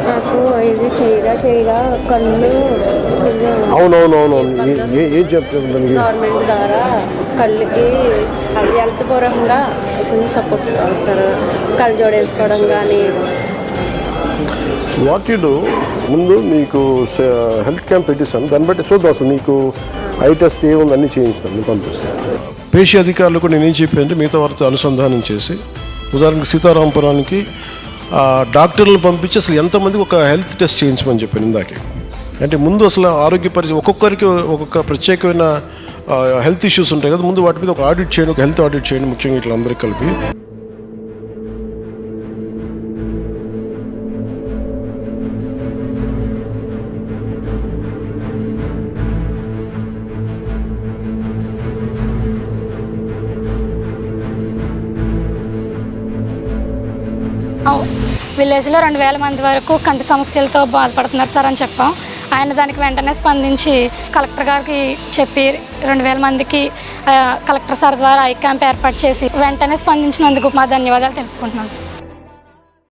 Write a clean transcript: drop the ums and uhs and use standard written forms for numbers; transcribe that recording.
నాకు ఇది చేయగా కళ్ళు అవునవునవునవును. ఏం చెప్తుంది గవర్నమెంట్ ద్వారా కళ్ళకి అది హెల్త్ పరంగా కొంచెం సపోర్ట్ కావాలి సార్. కళ్ళు జోడేసుకోవడం కానీ. వాట్ యూ డూ, ముందు మీకు హెల్త్ క్యాంప్ పెట్టిస్తాను, దాన్ని బట్టి చూద్దాం. అసలు నీకు ఐ టెస్ట్ ఏముంది అన్నీ చేయిస్తాను, నేను పంపిస్తాను. పేషి అధికారులకు నేనేం చెప్పానంటే మిగతా వారితో అనుసంధానం చేసి, ఉదాహరణకు సీతారాంపురానికి డాక్టర్లను పంపించి అసలు ఎంతమందికి ఒక హెల్త్ టెస్ట్ చేయించమని చెప్పాను ఇందాకే. అంటే ముందు అసలు ఆరోగ్య పరిస్థితి ఒక్కొక్కరికి ఒక్కొక్క ప్రత్యేకమైన హెల్త్ ఇష్యూస్ ఉంటాయి కదా, ముందు వాటి మీద ఒక ఆడిట్ చేయండి, ఒక హెల్త్ ఆడిట్ చేయండి, ముఖ్యంగా ఇట్లా అందరికి కలిపి. విలేజ్లో 2000 మంది వరకు కంటి సమస్యలతో బాధపడుతున్నారు సార్ అని చెప్పాం. ఆయన దానికి వెంటనే స్పందించి కలెక్టర్ గారికి చెప్పి 2000 మందికి కలెక్టర్ సార్ ద్వారా ఐ క్యాంప్ ఏర్పాటు చేసి వెంటనే స్పందించినందుకు మా ధన్యవాదాలు తెలుపుకుంటున్నాం సార్.